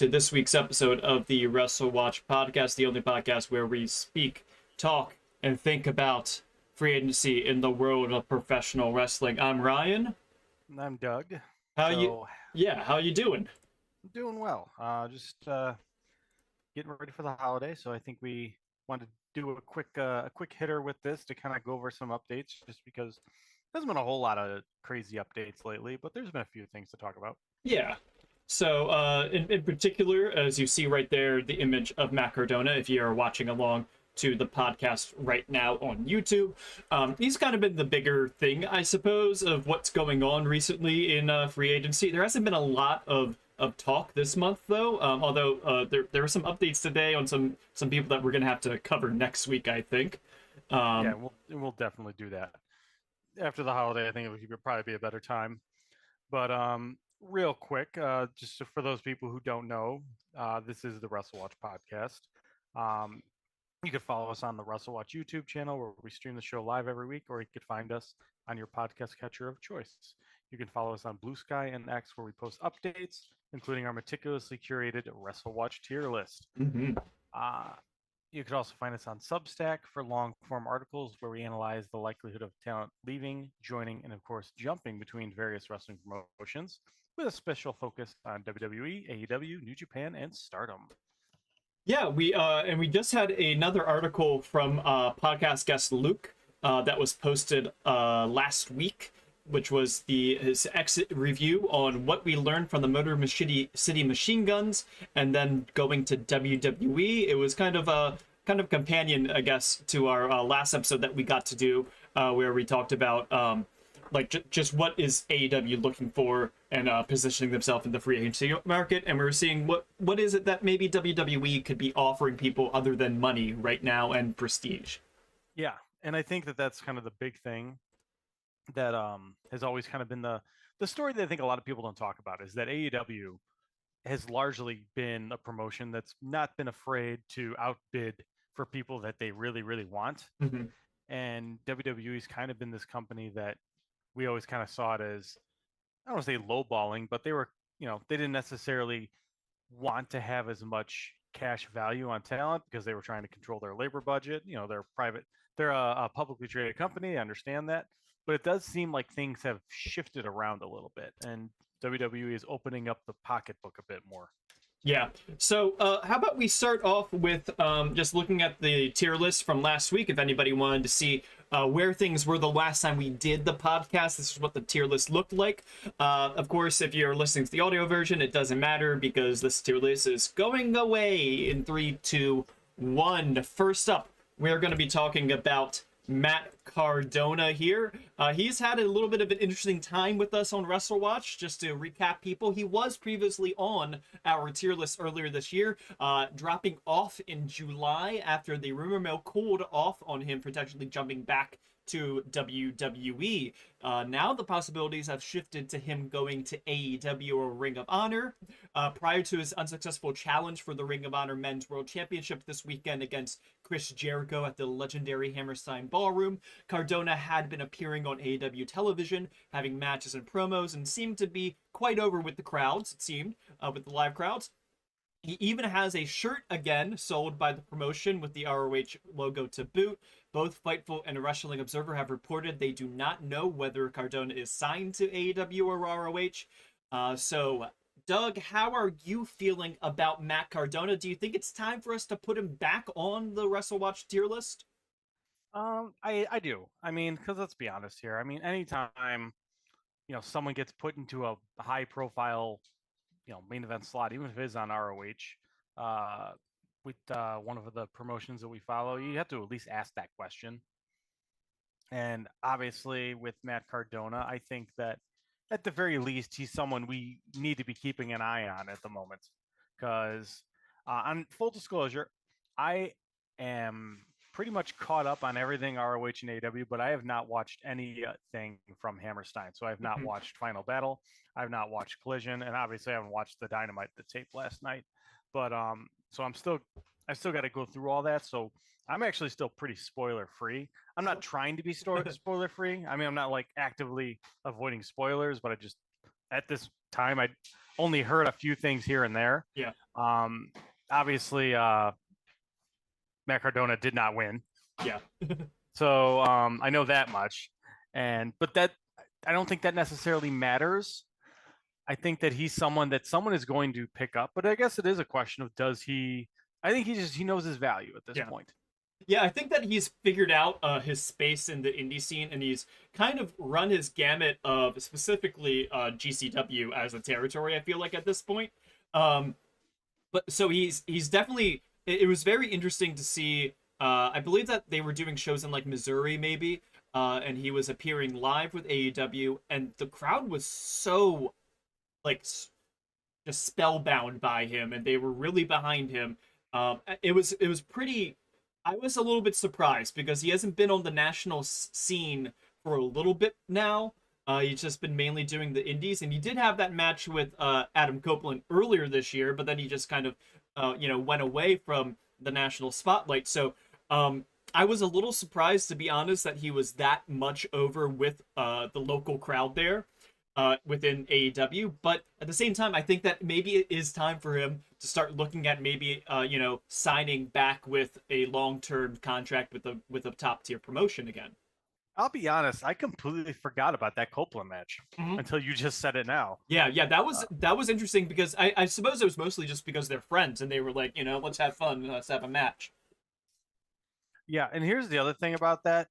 to this week's episode of the WrestleWatch podcast, the only podcast where we speak, talk, and think about free agency in the world of professional wrestling. I'm Ryan. I'm Doug. How you? So Yeah, how you doing? I'm doing well. Just getting ready for the holiday. So I think we wanted to do a quick hitter with this to kind of go over some updates, just because there's been a whole lot of crazy updates lately, but there's been a few things to talk about. Yeah. So, in particular, as you see right there, the image of Matt Cardona, if you are watching along to the podcast right now on YouTube, he's kind of been the bigger thing, I suppose, of what's going on recently in free agency. There hasn't been a lot of talk this month, though, although there were some updates today on some people that we're going to have to cover next week, I think. Yeah, we'll definitely do that. After the holiday, I think it would probably be a better time. But real quick, just for those people who don't know, this is the WrestleWatch podcast. You could follow us on the WrestleWatch YouTube channel where we stream the show live every week, or you could find us on your podcast catcher of choice. You can follow us on Blue Sky and X where we post updates, including our meticulously curated WrestleWatch tier list. Mhm. You could also find us on Substack for long-form articles where we analyze the likelihood of talent leaving, joining, and of course jumping between various wrestling promotions, with a special focus on WWE, AEW, New Japan, and Stardom. Yeah, we just had another article from podcast guest Luke that was posted last week, which was his exit review on what we learned from the Motor City Machine Guns, and then going to WWE. It was kind of a companion, I guess, to our last episode that we got to do, where we talked about just what is AEW looking for and positioning themselves in the free agency market, and we were seeing what is it that maybe WWE could be offering people other than money right now and prestige. Yeah, and I think that that's kind of the big thing that has always kind of been the story that I think a lot of people don't talk about, is that AEW has largely been a promotion that's not been afraid to outbid for people that they really, really want. Mm-hmm. And WWE's kind of been this company that we always kind of saw it as, I don't want to say lowballing, but they were, they didn't necessarily want to have as much cash value on talent because they were trying to control their labor budget. They're a publicly traded company. I understand that, but it does seem like things have shifted around a little bit, and WWE is opening up the pocketbook a bit more. Yeah. So how about we start off with just looking at the tier list from last week. If anybody wanted to see where things were the last time we did the podcast, this is what the tier list looked like. Of course, if you're listening to the audio version, it doesn't matter because this tier list is going away in 3, 2, 1. First up, we're going to be talking about Matt Cardona here. He's had a little bit of an interesting time with us on WrestleWatch. Just to recap people, he was previously on our tier list earlier this year, dropping off in July after the rumor mill cooled off on him potentially jumping back to WWE. Now the possibilities have shifted to him going to AEW or Ring of Honor. Prior to his unsuccessful challenge for the Ring of Honor Men's World Championship this weekend against Chris Jericho at the legendary Hammerstein Ballroom, Cardona had been appearing on AEW television, having matches and promos, and seemed to be quite over with the crowds, it seemed, with the live crowds. He even has a shirt again sold by the promotion with the ROH logo to boot. Both Fightful and Wrestling Observer have reported they do not know whether Cardona is signed to AEW or ROH. So, Doug, how are you feeling about Matt Cardona? Do you think it's time for us to put him back on the WrestleWatch tier list? I do. I mean, because let's be honest here. I mean, anytime someone gets put into a high profile main event slot, even if it is on ROH, with one of the promotions that we follow, you have to at least ask that question. And obviously, with Matt Cardona, I think that at the very least, he's someone we need to be keeping an eye on at the moment. Because, on full disclosure, I am pretty much caught up on everything ROH and AW, but I have not watched anything from Hammerstein. So I have not watched Final Battle. I have not watched Collision, and obviously I haven't watched the Dynamite that taped last night. But so I still got to go through all that. So I'm actually still pretty spoiler free. I'm not trying to be spoiler free. I mean, I'm not like actively avoiding spoilers, but I just at this time. I only heard a few things here and there. Yeah. Obviously, Matt Cardona did not win. Yeah. So I know that much. But that I don't think that necessarily matters. I think that he's someone that someone is going to pick up, but I guess it is a question of does he? I think he knows his value at this Yeah. point. Yeah, I think that he's figured out his space in the indie scene, and he's kind of run his gamut of specifically GCW as a territory. I feel like at this point, but so he's definitely. It was very interesting to see. I believe that they were doing shows in like Missouri, maybe, and he was appearing live with AEW, and the crowd was so like just spellbound by him, and they were really behind him. It was pretty. I was a little bit surprised because he hasn't been on the national scene for a little bit now. He's just been mainly doing the indies, and he did have that match with Adam Copeland earlier this year, but then he just kind of, went away from the national spotlight. So I was a little surprised, to be honest, that he was that much over with the local crowd there within AEW. But at the same time, I think that maybe it is time for him to start looking at maybe signing back with a long-term contract with a top-tier promotion again. I'll be honest, I completely forgot about that Copeland match Mhm. until you just said it now. Yeah, that was interesting because I suppose it was mostly just because they're friends and they were like, let's have fun, let's have a match. Yeah, and here's the other thing about that.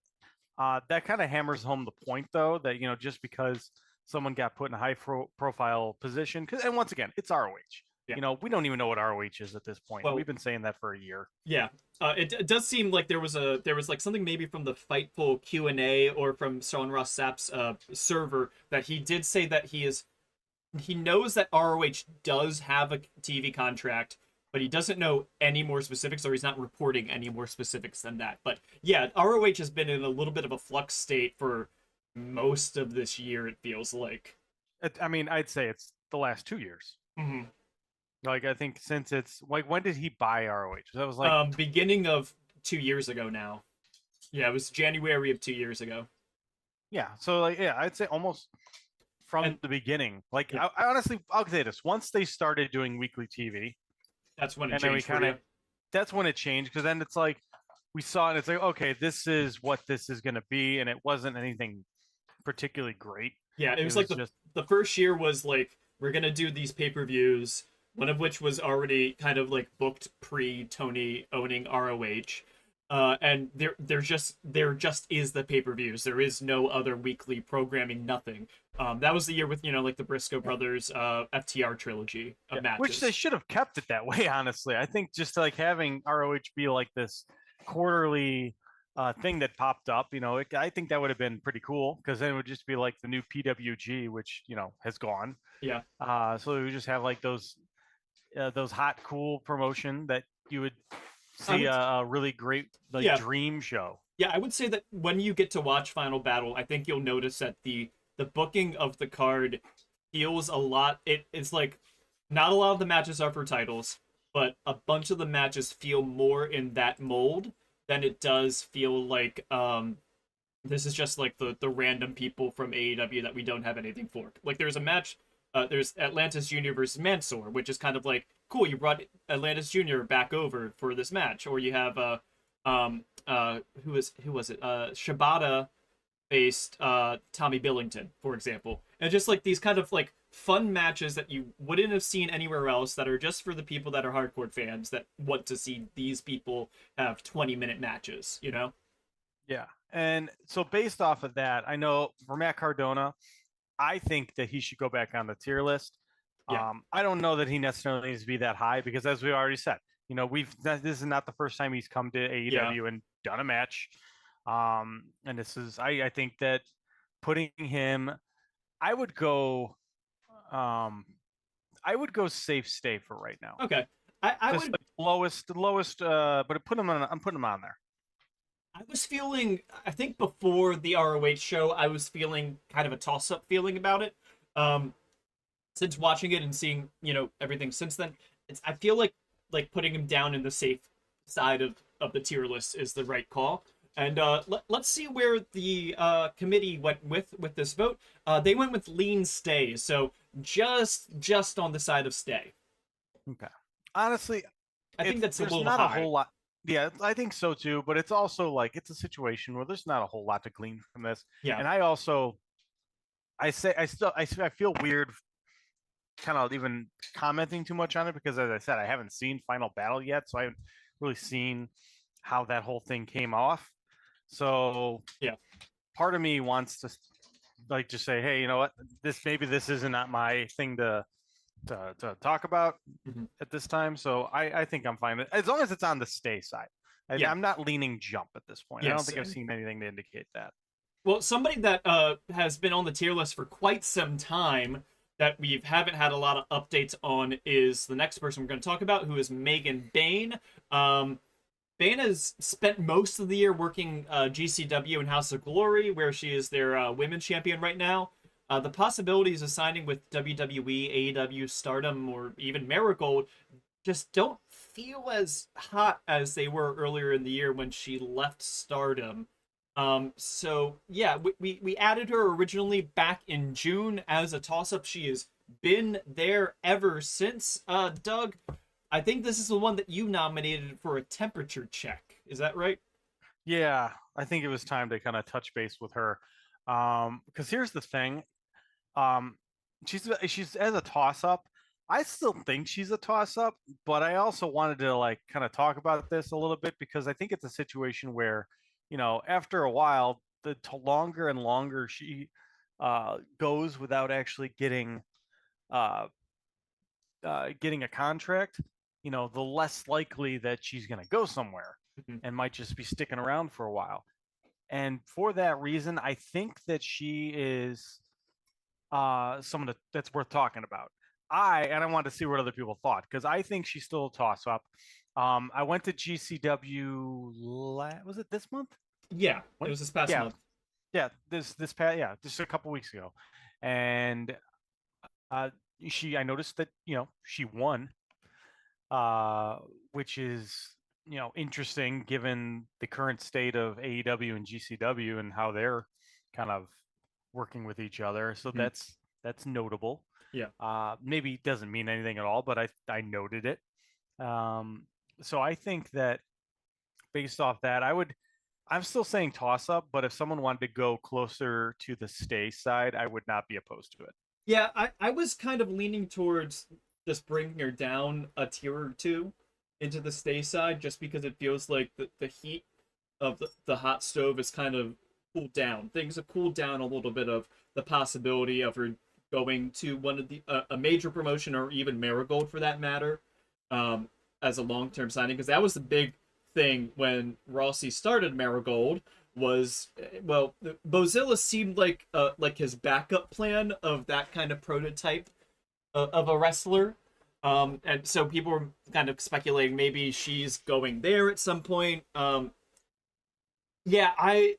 That kind of hammers home the point, though, that just because someone got put in a high-profile position, and once again, it's ROH. Yeah. We don't even know what ROH is at this point. Well, We've been saying that for a year. Yeah, it does seem like there was like something maybe from the Fightful Q&A or from Sean Ross Sapp's server that he did say that he knows that ROH does have a TV contract, but he doesn't know any more specifics, or he's not reporting any more specifics than that. But yeah, ROH has been in a little bit of a flux state for most of this year, it feels like. I'd say it's the last 2 years. Mm-hmm. Like, I think since it's like, when did he buy ROH? That was like beginning of 2 years ago now. Yeah, it was January of 2 years ago. Yeah, so like, yeah, I'd say almost from the beginning. Like, yeah. I honestly, I'll say this: once they started doing weekly TV, that's when it changed. That's when it changed, because then it's like we saw it. And it's like, okay, this is what this is going to be, and it wasn't anything particularly great. Yeah, it was like the first year was like, we're gonna do these pay-per-views, one of which was already kind of like booked pre Tony owning ROH. And there just is the pay-per-views. There is no other weekly programming, nothing. That was the year with like the Briscoe brothers FTR trilogy of matches. Which they should have kept it that way, honestly. I think just like having ROH be like this quarterly thing that popped up, I think that would have been pretty cool, because then it would just be like the new PWG, which has gone. Yeah. So we would just have like those hot, cool promotion that you would see a really great dream show. Yeah, I would say that when you get to watch Final Battle, I think you'll notice that the booking of the card feels a lot. It's like not a lot of the matches are for titles, but a bunch of the matches feel more in that mold than it does feel like this is just like the random people from AEW that we don't have anything for. Like there's a match, there's Atlantis Jr. versus Mansoor, which is kind of like, cool, you brought Atlantis Jr. back over for this match. Or you have who was it? Shibata faced Tommy Billington, for example. And just like these kind of like fun matches that you wouldn't have seen anywhere else, that are just for the people that are hardcore fans that want to see these people have 20-minute matches, Yeah. And so based off of that, I know for Matt Cardona, I think that he should go back on the tier list. Yeah. I don't know that he necessarily needs to be that high, because as we already said, this is not the first time he's come to AEW and done a match. And this is, I think that putting him, I would go safe stay for right now. Okay. I would lowest, but I'm putting him on there. I was feeling, I think before the ROH show, I was feeling kind of a toss-up feeling about it. Since watching it and seeing, everything since then, I feel like putting him down in the safe side of the tier list is the right call. And let's see where the committee went with this vote. They went with lean stay. So just on the side of stay. Okay. Honestly, I think that's a there's little not a high. whole lot. Yeah, I think so too. But it's also like it's a situation where there's not a whole lot to glean from this. Yeah. And I also, I feel weird, kind of even commenting too much on it because, as I said, I haven't seen Final Battle yet, so I haven't really seen how that whole thing came off. So Yeah. part of me wants to like just say, hey, you know what, this isn't not my thing to talk about Mhm. at this time. So I think I'm fine as long as it's on the stay side. Yeah. I'm not leaning jump at this point. I don't Yes. think I've seen anything to indicate that. Well, somebody that has been on the tier list for quite some time that we haven't had a lot of updates on is the next person we're going to talk about, who is Megan Bayne. Bayne has spent most of the year working GCW and House of Glory, where she is their women's champion right now. The possibilities of signing with WWE, AEW, Stardom, or even Marigold just don't feel as hot as they were earlier in the year when she left Stardom. So yeah, we added her originally back in June as a toss-up. She has been there ever since. Doug, I think this is the one that you nominated for a temperature check. Is that right? Yeah, I think it was time to kind of touch base with her. Because here's the thing. Um, she's as a toss up. I still think she's a toss up, but I also wanted to like kind of talk about this a little bit because I think it's a situation where, after a while, the longer and longer she goes without actually uh, getting a contract, the less likely that she's going to go somewhere Mhm. and might just be sticking around for a while. And for that reason, I think that she is someone that's worth talking about. I wanted to see what other people thought because I think she's still a toss up. I went to GCW. Was it this month? Yeah, it When? was this past Yeah, month. yeah. This past just a couple weeks ago, and uh, I noticed that she won, uh, which is interesting given the current state of AEW and GCW and how they're kind of working with each other. So Mhm. that's notable. Yeah. Maybe it doesn't mean anything at all, but I noted it. Um, so I think that based off that, I'm still saying toss up, but if someone wanted to go closer to the stay side, I would not be opposed to it. Yeah, I was kind of leaning towards just bringing her down a tier or two into the stay side just because it feels like the heat of the hot stove is kind of cooled down. Things have cooled down a little bit of the possibility of her going to one of the a major promotion or even Marigold for that matter, um, as a long term signing because that was the big thing when Rossi started Marigold was well Bozilla seemed like his backup plan of that kind of prototype of a wrestler. And so people were kind of speculating maybe she's going there at some point. Yeah, I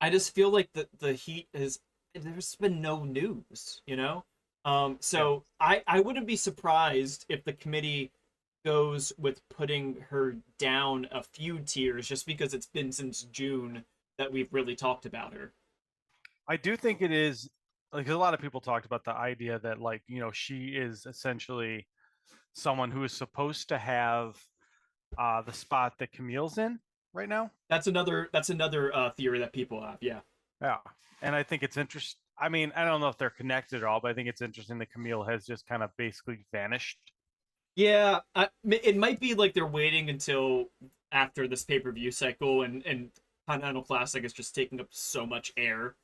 just feel like the heat is there's been no news, you know? Yeah. So I wouldn't be surprised if the committee goes with putting her down a few tiers just because it's been since June that we've really talked about her. I do think it is like a lot of people talked about the idea that like, she is essentially someone who is supposed to have the spot that Camille's in right now. That's another theory that people have. Yeah. Yeah. And I think it's interesting. I mean, I don't know if they're connected at all, but I think it's interesting that Camille has just kind of basically vanished. Yeah, it might be like they're waiting until after this pay-per-view cycle and Continental Classic is just taking up so much air.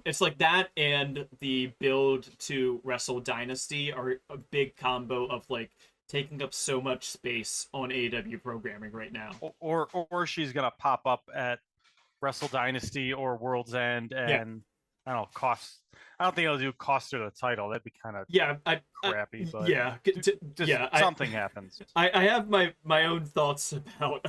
It's like that and the build to Wrestle Dynasty are a big combo of like taking up so much space on AEW programming right now. Or she's gonna pop up at Wrestle Dynasty or World's End Yeah, and I don't know, cost I don't think it'll do cost her the title. That'd be kind of yeah, crappy, but yeah, just yeah. something happens. I have my own thoughts about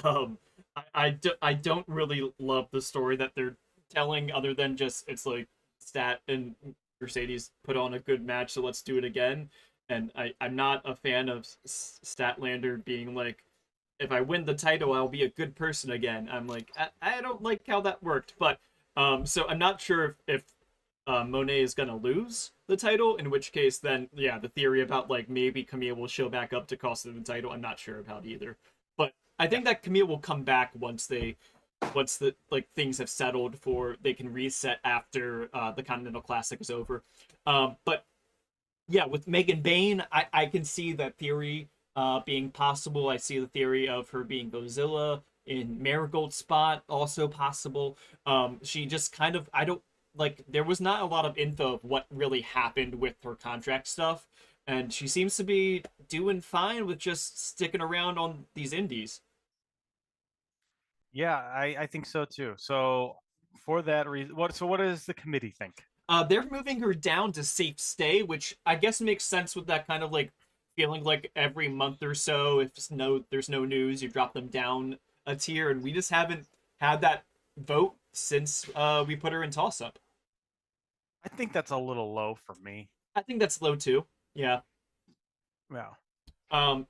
I don't really love the story that they're telling other than just it's like Stat and Mercedes put on a good match so let's do it again and I'm not a fan of Statlander being like if I win the title I'll be a good person again. I'm like I don't like how that worked but so I'm not sure if Monet is gonna lose the title, in which case then yeah, the theory about like maybe Camille will show back up to cost her the title, I'm not sure about either. But I Yeah. think that Camille will come back once the like things have settled for they can reset after the Continental Classic is over. But yeah, with Megan Bayne, I can see that theory being possible. I see the theory of her being Godzilla in Marigold's spot also possible. She just kind of I don't like there was not a lot of info of what really happened with her contract stuff, and she seems to be doing fine with just sticking around on these indies. Yeah, I think so too. So for that reason, what does the committee think? They're moving her down to safe stay, which I guess makes sense with that kind of like feeling like every month or so, if there's no news, you drop them down a tier, and we just haven't had that vote since we put her in toss up. I think that's a little low for me. I think that's low too. Yeah. Yeah. Um,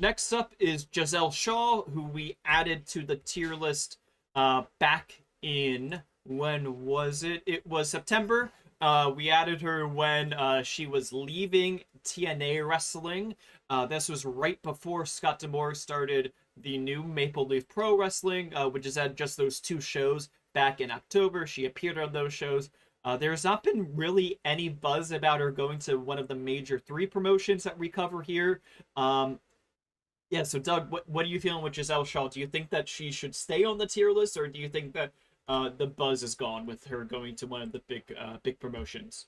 Next up is Gisele Shaw, who we added to the tier list back in when was it? It was September. We added her when she was leaving TNA Wrestling. This was right before Scott D'Amore started the new Maple Leaf Pro Wrestling, which has had just those two shows back in October. She appeared on those shows. There's not been really any buzz about her going to one of the major three promotions that we cover here. Yeah, so Doug, what are you feeling with Gisele Shaw? Do you think that she should stay on the tier list, or do you think that the buzz is gone with her going to one of the big promotions?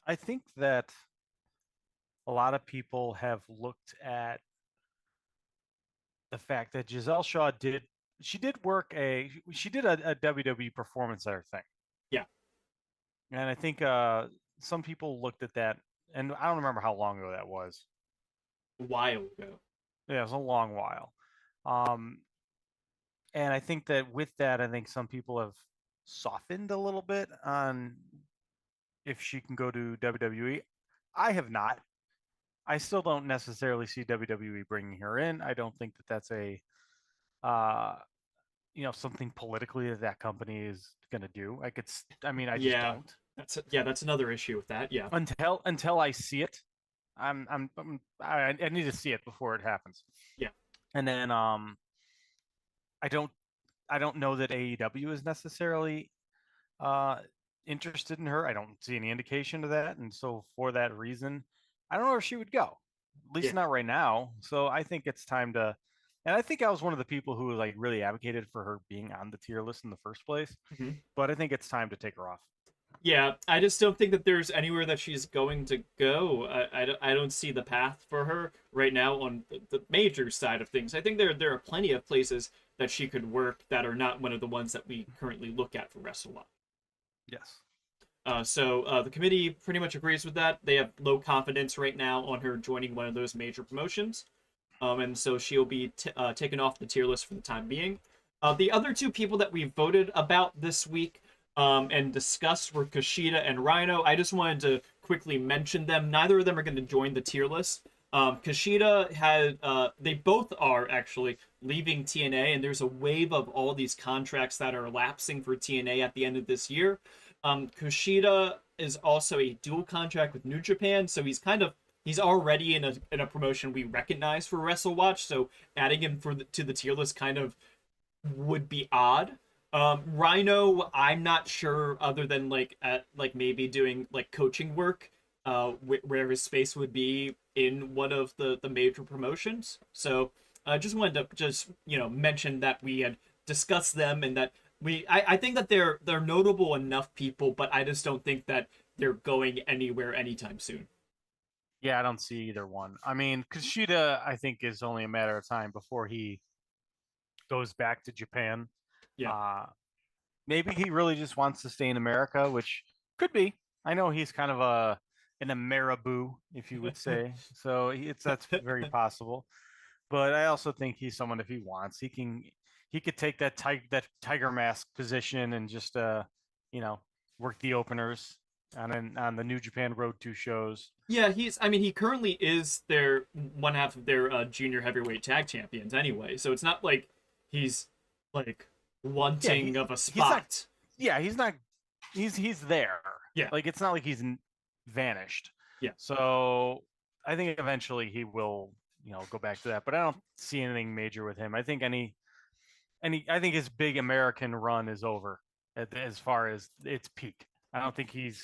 I think that a lot of people have looked at the fact that Giselle Shaw did work she did a WWE Performance Center thing, Yeah, and I think some people looked at that, and I don't remember how long ago that was. a while ago. Yeah, it was a long while. Um, and I think that with that, I think some people have softened a little bit on if she can go to WWE. I have not. I still don't necessarily see WWE bringing her in. I don't think that that's a uh, something politically that that company is going to do. I mean, I just Yeah, don't. that's another issue with that. Yeah. Until I see it. I need to see it before it happens. Yeah. And then I don't I don't know that AEW is necessarily uh interested in her. I don't see any indication of that, and so for that reason, I don't know where she would go. At Yeah. least not right now. So I think it's time to. And I think I was one of the people who like really advocated for her being on the tier list in the first place. Mhm. But I think it's time to take her off. Yeah, I just don't think that there's anywhere that she's going to go. I don't see the path for her right now on the major side of things. I think there are plenty of places that she could work that are not one of the ones that we currently look at for WrestleWatch. Yes. So the committee pretty much agrees with that. They have low confidence right now on her joining one of those major promotions. And so she'll be taken off the tier list for the time being. The other two people that we voted about this week and discussed were Kushida and Rhino. I just wanted to quickly mention them. Neither of them are going to join the tier list. Kushida had, they both are actually leaving TNA, and there's a wave of all these contracts that are lapsing for TNA at the end of this year. Kushida is also a dual contract with New Japan, so he's already in a promotion we recognize for WrestleWatch. So adding him to the tier list kind of would be odd. Rhino, I'm not sure, other than like maybe doing like coaching work, where his space would be in one of the major promotions. So I just wanted to mention that we had discussed them and that I think that they're notable enough people, but I just don't think that they're going anywhere anytime soon. Yeah, I don't see either one. I mean, Kushida, I think, is only a matter of time before he goes back to Japan. Yeah. Uh, maybe he really just wants to stay in America, which could be. I know he's kind of an Ameriboo, if you would say. So that's very possible. But I also think he's someone, if he wants, he could take that tiger mask position and just work the openers on the New Japan Road 2 shows. Yeah, he currently is their one half of their junior heavyweight tag champions anyway. So it's not like he's like Yeah, wanting of a he's not spot. yeah, he's not he's there. Yeah, Like it's not like he's vanished. yeah. So I think eventually he will, go back to that. But I don't see anything major with him. I think I think his big American run is over as far as its peak. I don't think he's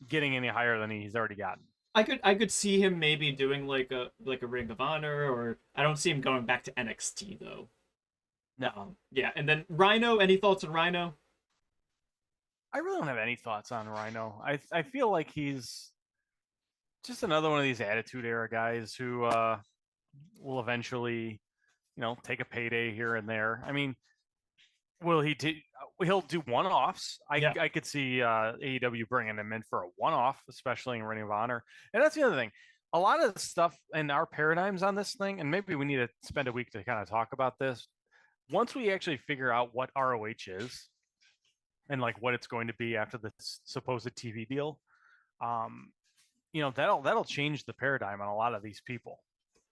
getting any higher than he's already gotten. I could see him maybe doing like a Ring of Honor, or I don't see him going back to NXT though. No, Yeah, and then Rhino. Any thoughts on Rhino? I really don't have any thoughts on Rhino. I feel like he's just another one of these attitude era guys who will eventually, take a payday here and there. I mean, will he do? He'll do one-offs. Yeah, I could see AEW bringing him in for a one-off, especially in Ring of Honor. And that's the other thing. A lot of the stuff in our paradigms on this thing, and maybe we need to spend a week to kind of talk about this. Once we actually figure out what ROH is and like what it's going to be after the supposed TV deal, um, that'll change the paradigm on a lot of these people.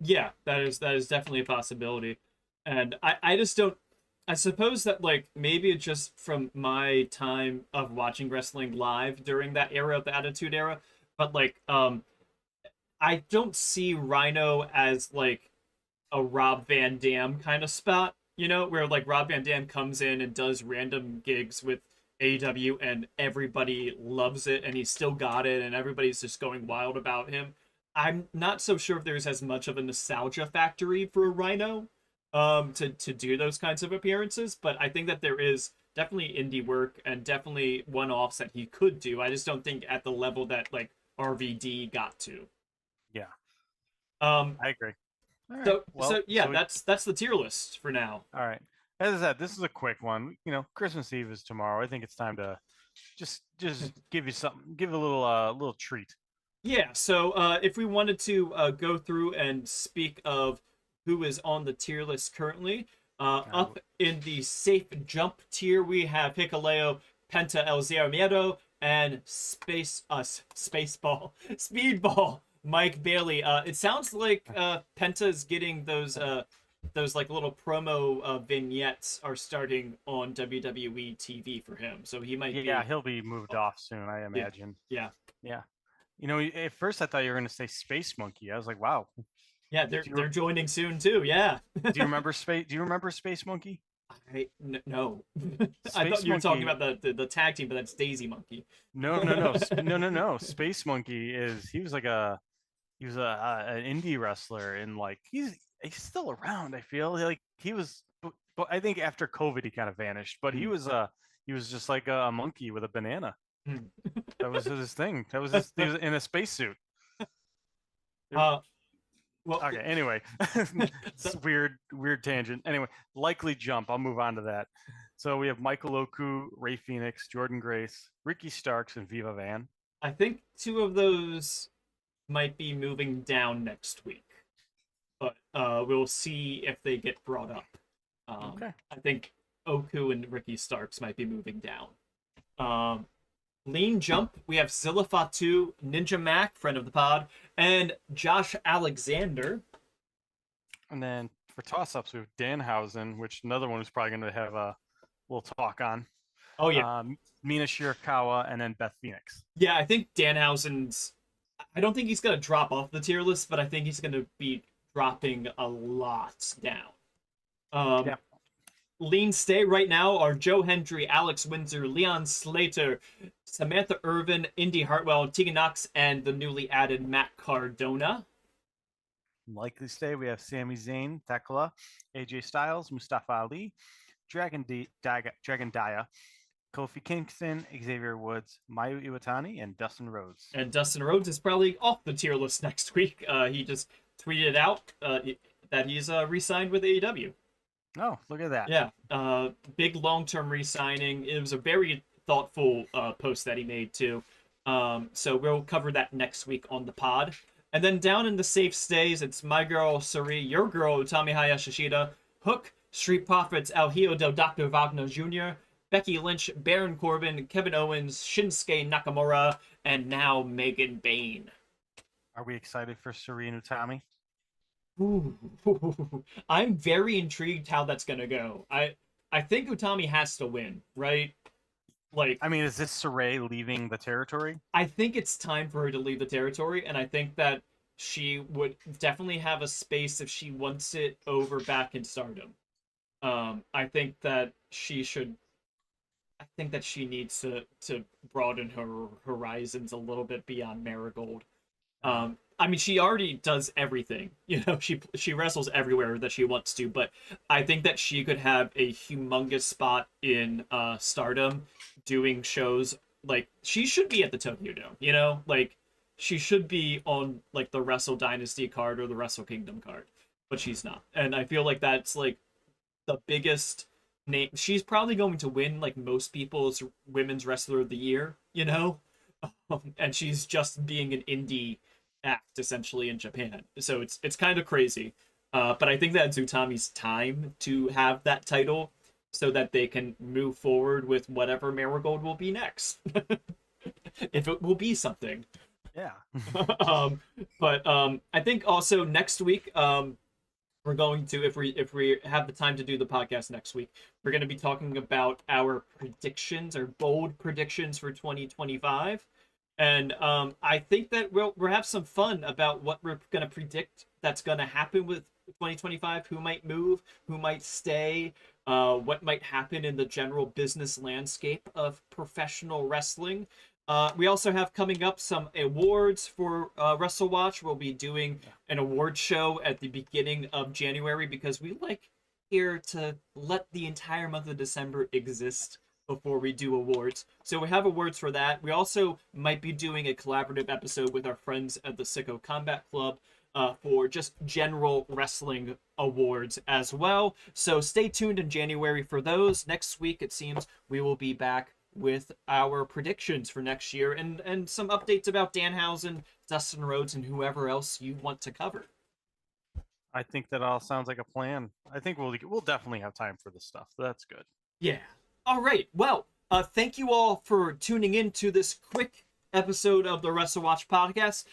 yeah. That is definitely a possibility, and I just don't. I suppose that like maybe it's just from my time of watching wrestling live during that era of the Attitude Era, but like I don't see Rhino as like a Rob Van Dam kind of spot, where like Rob Van Dam comes in and does random gigs with AEW and everybody loves it and he's still got it and everybody's just going wild about him. I'm not so sure if there's as much of a nostalgia factory for a Rhino to do those kinds of appearances, but I think that there is definitely indie work and definitely one-offs that he could do. I just don't think at the level that like RVD got to. Yeah, Um, I agree. All right. so yeah, so that's the tier list for now. all right. As I said, this is a quick one. Christmas Eve is tomorrow. I think it's time to just give you something, give a little treat. Yeah, so if we wanted to go through and speak of who is on the tier list currently, Uh, up in the safe jump tier, we have Hikaleo, Penta El Zero Miedo, and Spaceball, Speedball, Mike Bailey. It sounds like Penta is getting those like little promo vignettes are starting on WWE TV for him, so he might yeah, be. he'll be moved off soon, I Yeah, imagine. yeah. Yeah. At first I thought you were going to say Space Monkey. I was like, wow. Yeah, Do they're joining soon too. Yeah. you remember Space? Do you remember Space Monkey? No. I thought Space you were talking Monkey. about the tag team, but that's Daisy Monkey. No. Space Monkey he was an indie wrestler and like he's still around. I feel like he was, but I think after COVID he kind of vanished. But he was just like a monkey with a banana. That was his thing. He was in a spacesuit. uh, well, Okay. Anyway, it's weird tangent. Anyway, likely jump. I'll move on to that. So we have Michael Oku, Ray Phoenix, Jordan Grace, Ricky Starks, and Viva Van. I think two of those might be moving down next week, but we'll see if they get brought up. Okay. I think Oku and Ricky Starks might be moving down. Um, Lean Jump, we have Zilla Fatu, Ninja Mac, friend of the pod, and Josh Alexander. And then for toss-ups, we have Danhausen, which another one who's probably going to have a little talk on. Oh yeah, Mina Shirakawa, and then Beth Phoenix. yeah. I think Danhausen's. I don't think he's gonna drop off the tier list, but I think he's gonna be dropping a lot down. Yeah. Lean stay right now are Joe Hendry, Alex Windsor, Leon Slater, Samantha Irvin, Indy Hartwell, Tegan Knox, and the newly added Matt Cardona. Likely stay, we have Sami Zayn, Thekla, AJ Styles, Mustafa Ali, Dragon Dia, Kofi Kingston, Xavier Woods, Mayu Iwatani, and Dustin Rhodes. And Dustin Rhodes is probably off the tier list next week. He just tweeted out that he's re-signed with AEW. Oh, look at that. Yeah, big long-term re-signing. It was a very thoughtful post that he made too. So we'll cover that next week on the pod. And then down in the safe stays, it's my girl Sari, your girl Utami Hayashishida, Hook, Street Profits, El Hijo del Dr. Wagner Jr., Becky Lynch, Baron Corbin, Kevin Owens, Shinsuke Nakamura, and now Megan Bayne. Are we excited for Sari and Utami? Ooh. I'm very intrigued how that's gonna go. I think Utami has to win, right? Like, I mean, is this Saray leaving the territory? I think it's time for her to leave the territory, and I think that she would definitely have a space if she wants it over back in Stardom. I think that she should. I think that she needs to broaden her horizons a little bit beyond Marigold. Uh, I mean, she already does everything. You know, she wrestles everywhere that she wants to, but I think that she could have a humongous spot in Stardom, doing shows. Like, she should be at the Tokyo Dome. You know, like she should be on like the Wrestle Dynasty card or the Wrestle Kingdom card, but she's not. And I feel like that's like the biggest name. She's probably going to win like most people's women's wrestler of the year. You know, and she's just being an indie act essentially in Japan. So it's kind of crazy. But I think that it's Utami's time to have that title so that they can move forward with whatever Marigold will be next. If it will be something. yeah. um, but I think also next week we're going to, if we have the time to do the podcast next week, we're going to be talking about our predictions, our bold predictions for 2025. And I think that we'll have some fun about what we're going to predict that's going to happen with 2025, who might move, who might stay, what might happen in the general business landscape of professional wrestling. We also have coming up some awards for WrestleWatch. We'll be doing an award show at the beginning of January because we like here to let the entire month of December exist before we do awards. So we have awards for that. We also might be doing a collaborative episode with our friends at the Sicko Combat Club for just general wrestling awards as well. So stay tuned in January for those. Next week, it seems, we will be back with our predictions for next year and some updates about Danhausen, Dustin Rhodes, and whoever else you want to cover. I think that all sounds like a plan. I think we'll definitely have time for this stuff. So that's good. Yeah. All right. Well, thank you all for tuning in to this quick episode of the WrestleWatch podcast.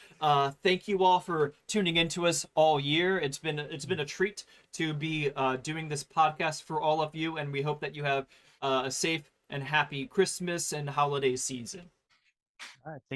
Thank you all for tuning in to us all year. It's been a treat to be doing this podcast for all of you, and we hope that you have a safe and happy Christmas and holiday season. All right. Thank